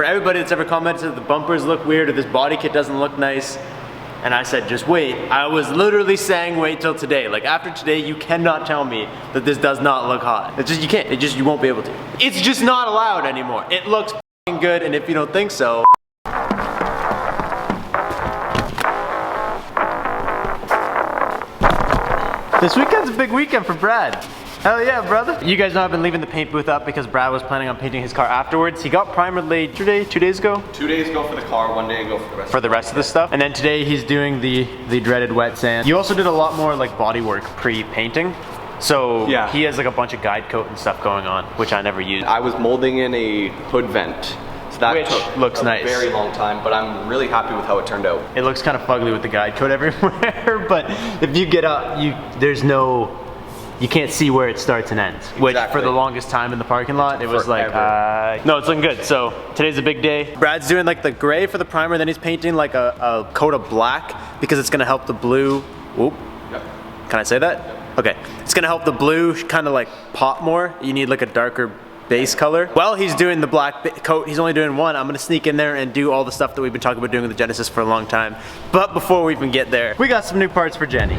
For everybody that's ever commented that the bumpers look weird or this body kit doesn't look nice, and I said just wait, I was literally saying wait till today. Like after today, you cannot tell me that this does not look hot. It's just, you can't, you won't be able to. It's just not allowed anymore. It looks f***ing good, and if you don't think so, this weekend's a big weekend for Brad. Hell yeah, brother. You guys know I've been leaving the paint booth up because Brad was planning on painting his car afterwards. He got primer laid 2 days ago? 2 days ago for the car, 1 day ago for the rest of the stuff. And then today he's doing the dreaded wet sand. You also did a lot more like body work pre-painting. So yeah, he has like a bunch of guide coat and stuff going on, which I never used. I was molding in a hood vent. That took looks nice. A very long time, but I'm really happy with how it turned out. It looks kind of fugly with the guide coat everywhere, but if you get up, you can't see where it starts and ends. Which for the longest time in the parking lot, it was like, no, it's looking good. So today's a big day. Brad's doing like the gray for the primer, then he's painting like a coat of black because it's gonna help the blue. Whoop. Yep. Can I say that? Yep. Okay. It's gonna help the blue kind of like pop more. You need like a darker base color. While he's doing the black coat, he's only doing one. I'm gonna sneak in there and do all the stuff that we've been talking about doing with the Genesis for a long time. But before we even get there, we got some new parts for Jenny.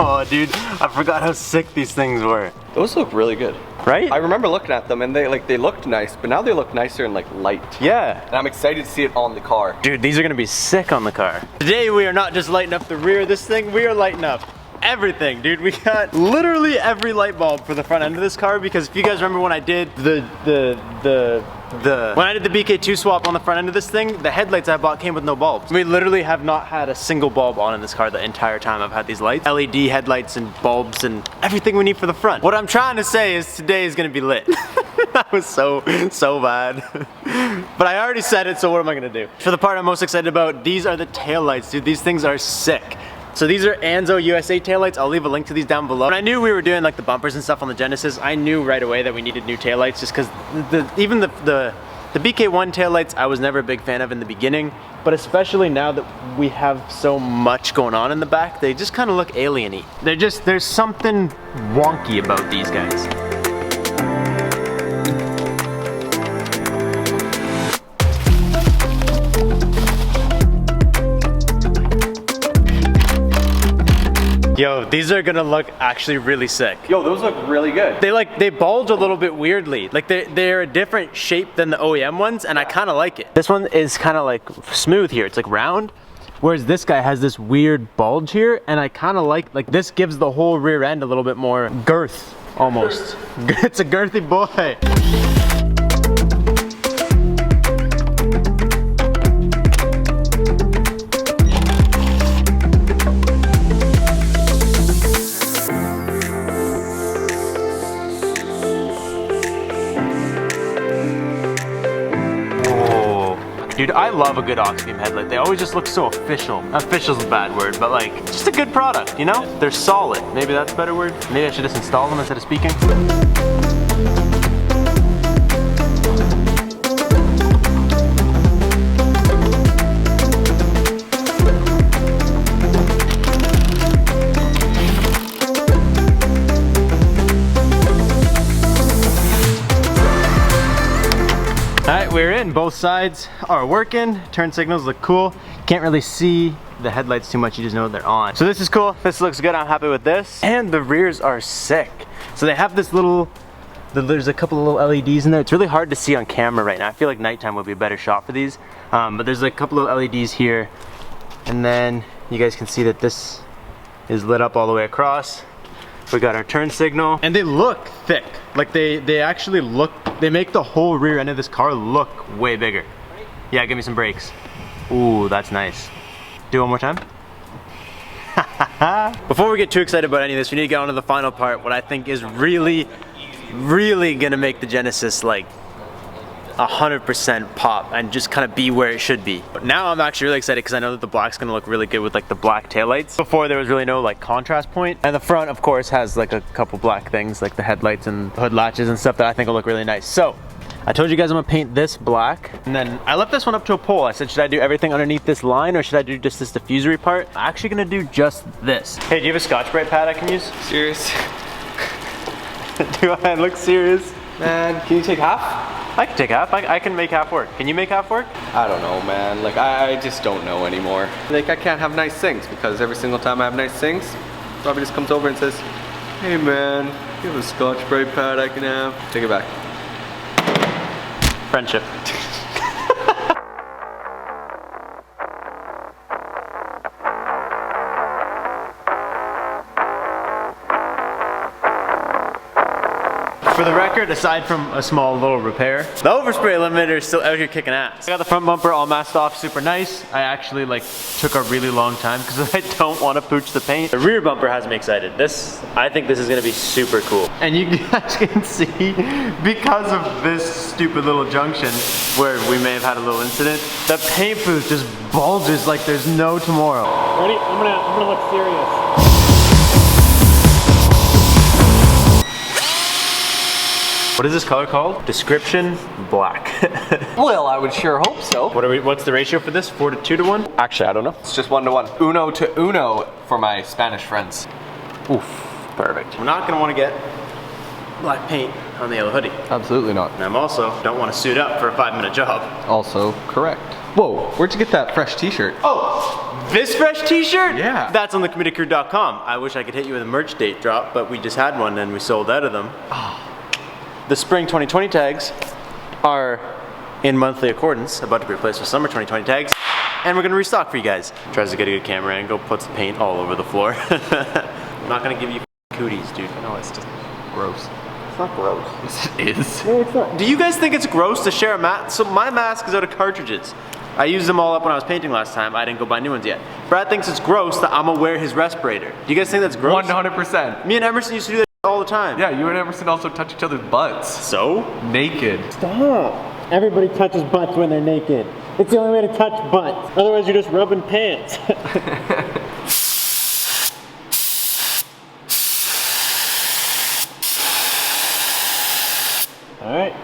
Oh, dude, I forgot how sick these things were. Those look really good. Right? I remember looking at them and they looked nice, but now they look nicer and like light. Yeah. And I'm excited to see it on the car. Dude, these are gonna be sick on the car. Today we are not just lighting up the rear of this thing, we are lighting up everything, dude. We got literally every light bulb for the front end of this car because if you guys remember when I did when I did the BK2 swap on the front end of this thing, the headlights I bought came with no bulbs. We literally have not had a single bulb on in this car the entire time I've had these lights. LED headlights and bulbs and everything we need for the front. What I'm trying to say is today is gonna be lit. That was so bad. But I already said it, so what am I gonna do? For the part I'm most excited about, these are the taillights, dude. These things are sick. So these are Anzo USA taillights. I'll leave a link to these down below. When I knew we were doing like the bumpers and stuff on the Genesis, I knew right away that we needed new taillights just because even the BK1 taillights I was never a big fan of in the beginning, but especially now that we have so much going on in the back, they just kind of look alien-y. There's something wonky about these guys. Yo, these are gonna look actually really sick. Yo, those look really good. They bulge a little bit weirdly. Like they're a different shape than the OEM ones, and I kind of like it. This one is kind of like smooth here. It's like round, whereas this guy has this weird bulge here, and I kind of like this gives the whole rear end a little bit more girth, almost. It's a girthy boy. Dude, I love a good aux beam headlight. They always just look so official. Official's a bad word, but like, just a good product, you know? They're solid. Maybe that's a better word. Maybe I should just install them instead of speaking. Alright, we're in. Both sides are working. Turn signals look cool. Can't really see the headlights too much, you just know they're on. So this is cool. This looks good. I'm happy with this. And the rears are sick. So they have this little, there's a couple of little LEDs in there. It's really hard to see on camera right now. I feel like nighttime would be a better shot for these. But there's a couple of LEDs here. And then you guys can see that this is lit up all the way across. We got our turn signal, and they look thick. Like they actually look, they make the whole rear end of this car look way bigger. Yeah, give me some brakes. Ooh, that's nice. Do it one more time. Before we get too excited about any of this, we need to get on to the final part, what I think is really gonna make the Genesis like 100% pop and just kind of be where it should be. But now I'm actually really excited because I know that the black's gonna look really good with like the black taillights. Before there was really no like contrast point. And the front of course has like a couple black things like the headlights and hood latches and stuff that I think will look really nice. So I told you guys I'm gonna paint this black. And then I left this one up to a poll. I said, should I do everything underneath this line or should I do just this diffusory part? I'm actually gonna do just this. Hey, do you have a Scotch-Brite pad I can use? Serious? Do I look serious? Man, can you take half? I can take half. I can make half work. Can you make half work? I don't know, man. Like, I just don't know anymore. Like, I can't have nice things because every single time I have nice things, Robbie just comes over and says, hey man, you have a Scotch-Brite pad I can have? Take it back. Friendship. For the record, aside from a small little repair, the overspray eliminator is still out here kicking ass. I got the front bumper all masked off, super nice. I actually took a really long time because I don't want to pooch the paint. The rear bumper has me excited. I think this is gonna be super cool. And you guys can see, because of this stupid little junction where we may have had a little incident, the paint booth just bulges like there's no tomorrow. Ready? I'm gonna look serious. What is this color called? Description, black. Well, I would sure hope so. What's the ratio for this? 4 to 2 to 1? Actually, I don't know. It's just 1 to 1. Uno to uno for my Spanish friends. Oof, perfect. I'm not gonna wanna get black paint on the yellow hoodie. Absolutely not. And I'm also don't wanna suit up for a 5-minute job. Also correct. Whoa, where'd you get that fresh t-shirt? Oh, this fresh t-shirt? Yeah. That's on thecommitteecrew.com. I wish I could hit you with a merch date drop, but we just had one and we sold out of them. The spring 2020 tags are in monthly accordance, about to be replaced with summer 2020 tags, and we're gonna restock for you guys. Tries to get a good camera angle, puts the paint all over the floor. I'm not gonna give you cooties, dude. No, it's just Gross. it's not gross. Yes, it is. No, it's not. Do you guys think it's gross to share a mask? So my mask is out of cartridges. I used them all up when I was painting last time. I didn't go buy new ones yet. Brad thinks it's gross that I'm gonna wear his respirator. Do you guys think that's gross? 100%. Me and Emerson used to do that all the time. Yeah, you and Emerson also touch each other's butts. So? Naked. Stop. Everybody touches butts when they're naked. It's the only way to touch butts. Otherwise, you're just rubbing pants. All right.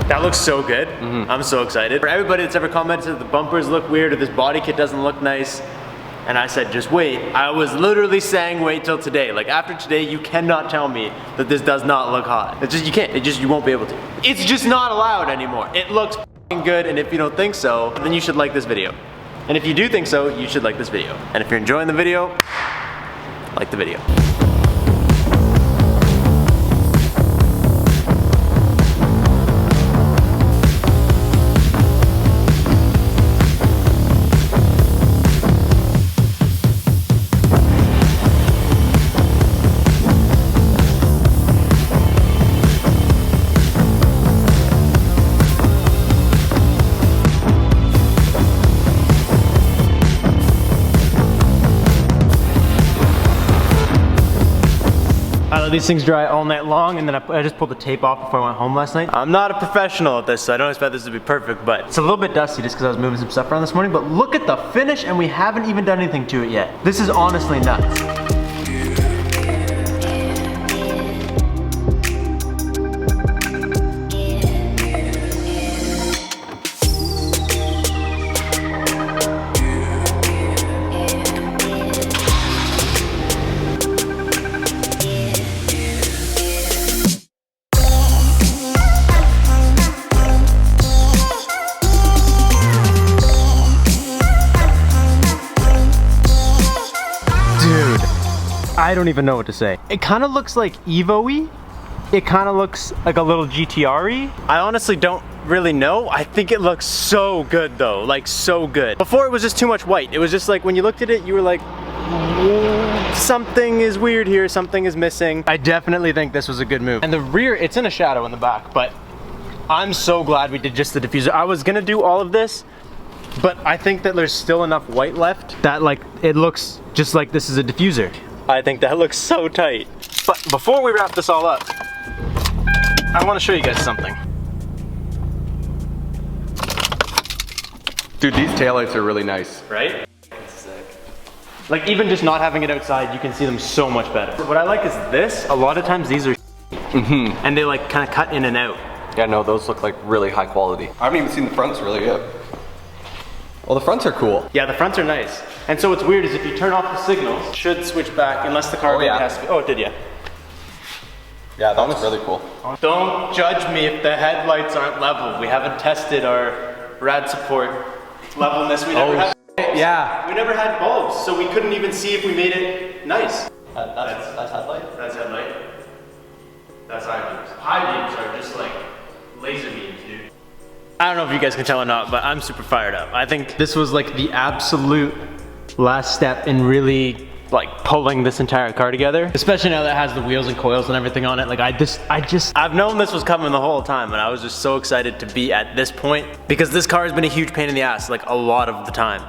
That looks so good. I'm so excited. For everybody that's ever commented that the bumpers look weird or this body kit doesn't look nice, and I said, just wait. I was literally saying wait till today. Like after today, you cannot tell me that this does not look hot. It's just, you can't, you won't be able to. It's just not allowed anymore. It looks f***ing good, and if you don't think so, then you should like this video. And if you do think so, you should like this video. And if you're enjoying the video, like the video. I let these things dry all night long, and then I just pulled the tape off before I went home last night. I'm not a professional at this, so I don't expect this to be perfect, but it's a little bit dusty just because I was moving some stuff around this morning, but look at the finish, and we haven't even done anything to it yet. This is honestly nuts. I don't even know what to say. It kind of looks like Evo-y. It kind of looks like a little GTR-y. I honestly don't really know. I think it looks so good though, like so good. Before it was just too much white. It was just like when you looked at it, you were like, Something is weird here, something is missing. I definitely think this was a good move. And the rear, it's in a shadow in the back, but I'm so glad we did just the diffuser. I was gonna do all of this, but I think that there's still enough white left that like, it looks just like this is a diffuser. I think that looks so tight. But before we wrap this all up, I wanna show you guys something. Dude, these taillights are really nice. Right? Like even just not having it outside, you can see them so much better. What I like is this, a lot of times these are and they like kind of cut in and out. Yeah, no, those look like really high quality. I haven't even seen the fronts really yet. Well, the fronts are cool. Yeah, the fronts are nice. And so what's weird is if you turn off the signals, it should switch back unless the car has to be, oh, it did, yeah. Yeah, that was really cool. Don't judge me if the headlights aren't level. We haven't tested our rad support levelness. We never had yeah. We never had bulbs, so we couldn't even see if we made it nice. That's headlight? That's headlight. That's high beams. High beams are just like laser beams, dude. I don't know if you guys can tell or not, but I'm super fired up. I think this was like the absolute last step in really like pulling this entire car together. Especially now that it has the wheels and coils and everything on it. Like I've known this was coming the whole time, and I was just so excited to be at this point because this car has been a huge pain in the ass like a lot of the time.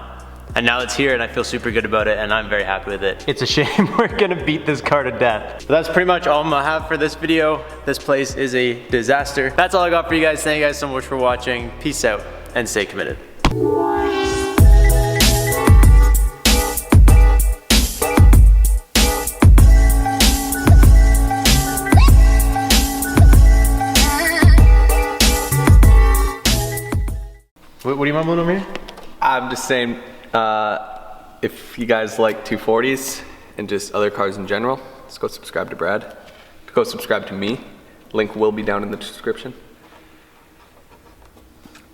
And now it's here and I feel super good about it and I'm very happy with it. It's a shame we're gonna beat this car to death. But that's pretty much all I'm gonna have for this video. This place is a disaster. That's all I got for you guys. Thank you guys so much for watching. Peace out and stay committed. What do you want over here? I'm just saying, if you guys like 240s and just other cars in general, let's go subscribe to Brad. Go subscribe to me. Link will be down in the description.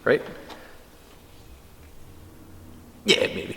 Right? Yeah, maybe.